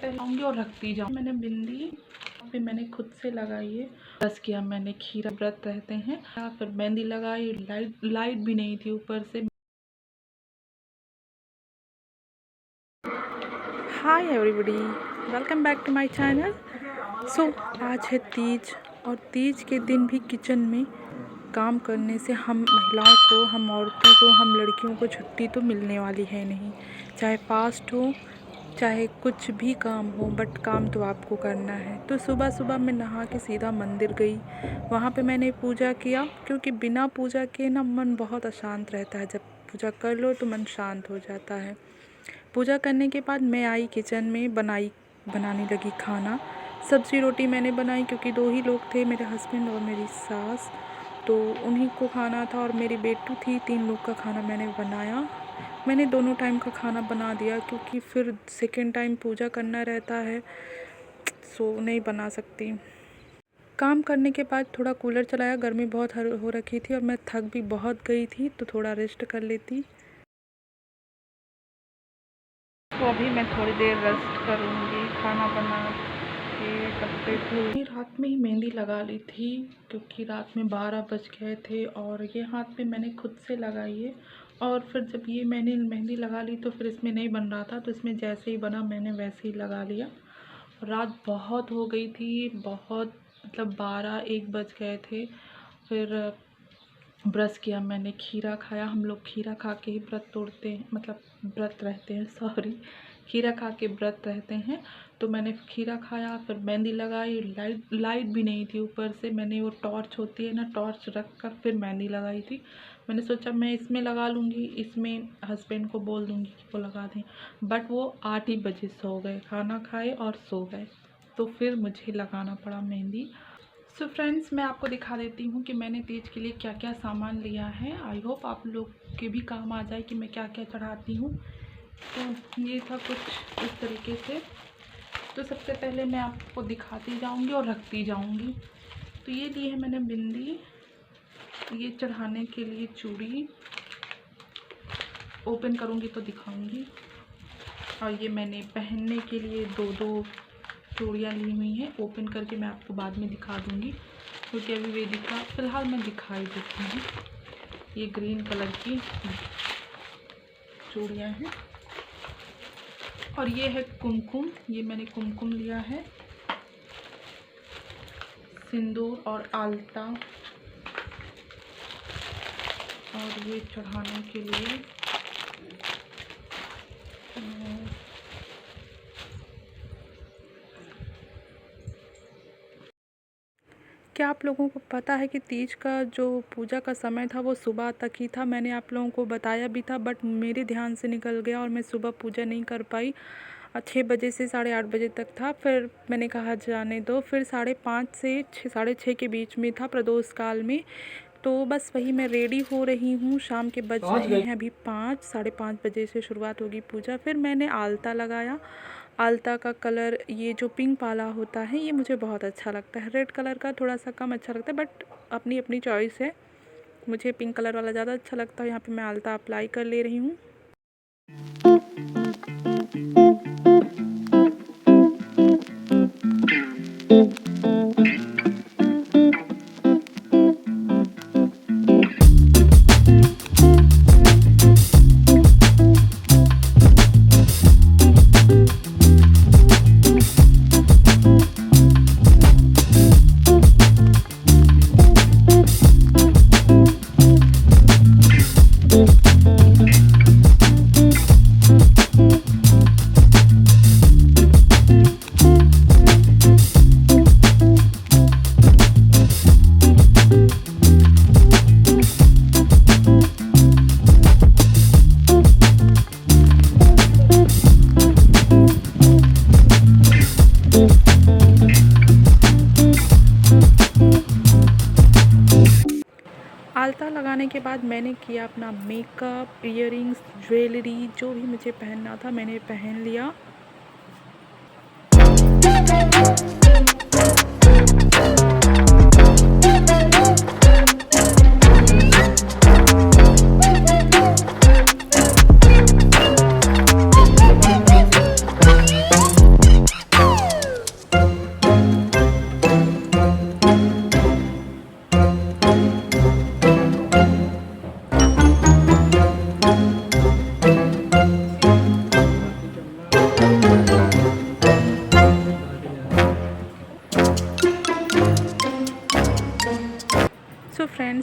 पहले आऊँगी और रखती जाऊँ। मैंने बिंदी पे मैंने खुद से लगाई है। बस किया मैंने खीरा व्रत रहते हैं, फिर मेहंदी लगाई। लाइट भी नहीं थी ऊपर से। Hi everybody, welcome back to my channel. So आज है तीज, और तीज के दिन भी किचन में काम करने से हम महिलाओं को, हम औरतों को, हम लड़कियों को छुट्टी तो मिलने वाली है नहीं। चाहे फास्ट हो, चाहे कुछ भी काम हो, बट काम तो आपको करना है। तो सुबह सुबह मैं नहा के सीधा मंदिर गई। वहाँ पे मैंने पूजा किया, क्योंकि बिना पूजा के ना मन बहुत अशांत रहता है। जब पूजा कर लो तो मन शांत हो जाता है। पूजा करने के बाद मैं आई किचन में, बनाने लगी खाना। सब्ज़ी रोटी मैंने बनाई, क्योंकि 2 ही लोग थे, मेरे हस्बैंड और मेरी सास, तो उन्हीं को खाना था। और मेरी बेटू थी, 3 लोग का खाना मैंने बनाया। मैंने दोनों टाइम का खाना बना दिया, क्योंकि फिर सेकेंड टाइम पूजा करना रहता है, सो नहीं बना सकती। काम करने के बाद थोड़ा कूलर चलाया, गर्मी बहुत हो रखी थी और मैं थक भी बहुत गई थी, तो थोड़ा रेस्ट कर लेती। तो अभी मैं थोड़ी देर रेस्ट करूँगी, खाना बना के कपड़े धोई। रात में ही मेहंदी लगा ली थी, क्योंकि रात में 12 बज गए थे, और ये हाथ पे मैंने खुद से लगाई है। और फिर जब ये मैंने मेहंदी लगा ली तो फिर इसमें नहीं बन रहा था, तो इसमें जैसे ही बना मैंने वैसे ही लगा लिया। रात बहुत हो गई थी, बहुत मतलब 12-1 बज गए थे। फिर ब्रश किया मैंने, खीरा खाया। हम लोग खीरा खा के ही व्रत तोड़ते हैं, मतलब व्रत रहते हैं, सॉरी, खीरा खा के व्रत रहते हैं। तो मैंने खीरा खाया, फिर मेहंदी लगाई। लाइट भी नहीं थी ऊपर से। मैंने वो टॉर्च होती है ना, टॉर्च रख कर फिर मेहंदी लगाई थी। मैंने सोचा मैं इसमें लगा लूँगी, इसमें हस्बैंड को बोल दूँगी कि वो लगा दें, बट वो 8 ही बजे सो गए, खाना खाए और सो गए। तो फिर मुझे लगाना पड़ा मेहंदी। सो फ्रेंड्स, मैं आपको दिखा देती हूँ कि मैंने तीज के लिए क्या क्या सामान लिया है। आई होप आप लोग के भी काम आ जाए कि मैं क्या क्या चढ़ाती हूँ। तो ये था कुछ इस तरीके से। तो सबसे पहले मैं आपको दिखाती जाऊँगी और रखती जाऊँगी। तो ये ली है मैंने बिंदी, ये चढ़ाने के लिए चूड़ी, ओपन करूँगी तो दिखाऊँगी। और ये मैंने पहनने के लिए 2 चूड़ियाँ ली हुई हैं, ओपन करके मैं आपको बाद में दिखा दूँगी, क्योंकि अभी वे फ़िलहाल मैं दिखाई देती हूँ। ये ग्रीन कलर की चूड़ियाँ हैं। और ये है कुमकुम, ये मैंने कुमकुम लिया है, सिंदूर और आलता। और ये चढ़ाने के लिए क्या आप लोगों को पता है कि तीज का जो पूजा का समय था वो सुबह तक ही था। मैंने आप लोगों को बताया भी था, बट मेरे ध्यान से निकल गया और मैं सुबह पूजा नहीं कर पाई। 6 बजे से 8:30 बजे तक था। फिर मैंने कहा जाने दो। फिर 5:30 से 6 के बीच में था, प्रदोष काल में। तो बस वही मैं रेडी हो रही हूँ। शाम के बज रहे हैं अभी 5, 5:30 बजे से शुरुआत होगी पूजा। फिर मैंने आलता लगाया। आलता का कलर ये जो पिंक वाला होता है, ये मुझे बहुत अच्छा लगता है। रेड कलर का थोड़ा सा कम अच्छा लगता है, बट अपनी अपनी चॉइस है। मुझे पिंक कलर वाला ज़्यादा अच्छा लगता है। यहाँ पे मैं आलता अप्लाई कर ले रही हूँ। आलता लगाने के बाद मैंने किया अपना मेकअप, इयररिंग्स, ज्वेलरी, जो भी मुझे पहनना था मैंने पहन लिया।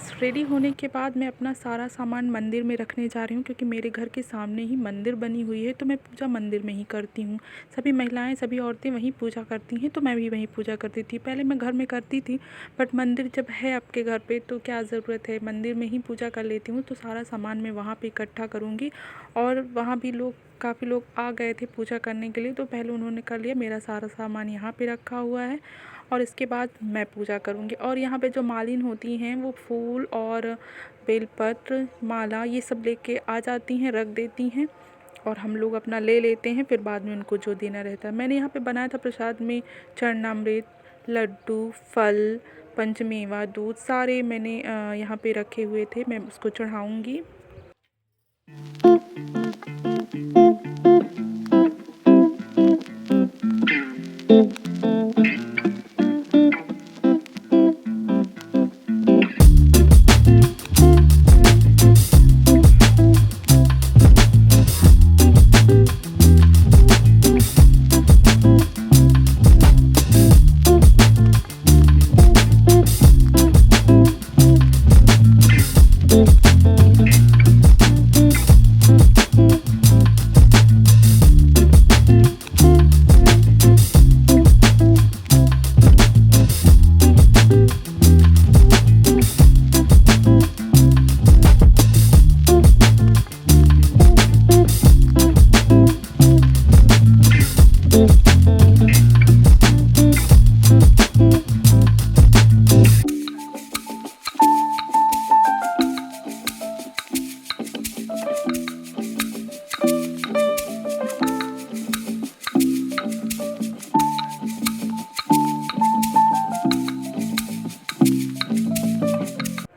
फ्रेंड्स, रेडी होने के बाद मैं अपना सारा सामान मंदिर में रखने जा रही हूँ, क्योंकि मेरे घर के सामने ही मंदिर बनी हुई है, तो मैं पूजा मंदिर में ही करती हूँ। सभी महिलाएं, सभी औरतें वहीं पूजा करती हैं, तो मैं भी वहीं पूजा करती थी। पहले मैं घर में करती थी, बट मंदिर जब है आपके घर पे तो क्या ज़रूरत है, मंदिर में ही पूजा कर लेती हूँ। तो सारा सामान मैं वहाँ पर इकट्ठा करूँगी, और वहाँ भी काफ़ी लोग आ गए थे पूजा करने के लिए, तो पहले उन्होंने कर लिया। मेरा सारा सामान यहाँ पे रखा हुआ है, और इसके बाद मैं पूजा करूँगी। और यहाँ पे जो मालिन होती हैं वो फूल और बेलपत्र, माला, ये सब लेके आ जाती हैं, रख देती हैं, और हम लोग अपना ले लेते हैं। फिर बाद में उनको जो देना रहता है। मैंने यहाँ पे बनाया था प्रसाद में चरणामृत, लड्डू, फल, पंचमेवा, दूध, सारे मैंने यहाँ पे रखे हुए थे। मैं उसको चढ़ाऊँगी।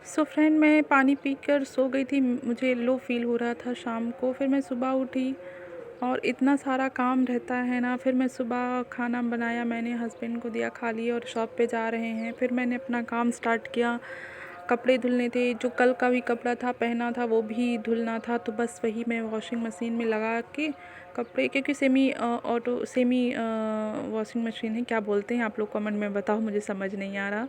सो फ्रेंड, मैं पानी पीकर सो गई थी। मुझे लो फील हो रहा था शाम को। फिर मैं सुबह उठी, और इतना सारा काम रहता है ना। फिर मैं सुबह खाना बनाया, मैंने हस्बैंड को दिया, खा लिया, और शॉप पे जा रहे हैं। फिर मैंने अपना काम स्टार्ट किया। कपड़े धुलने थे, जो कल का भी कपड़ा था पहना था वो भी धुलना था, तो बस वही मैं वॉशिंग मशीन में लगा के कपड़े, क्योंकि सेमी वॉशिंग मशीन है, क्या बोलते हैं आप लोग कमेंट में बताओ, मुझे समझ नहीं आ रहा।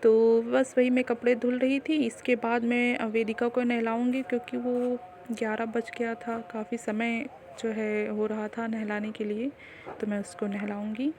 तो बस वही मैं कपड़े धुल रही थी। इसके बाद मैं वेदिका को नहलाऊँगी, क्योंकि वो 11 बज गया था, काफ़ी समय जो है हो रहा था नहलाने के लिए, तो मैं उसको नहलाऊँगी।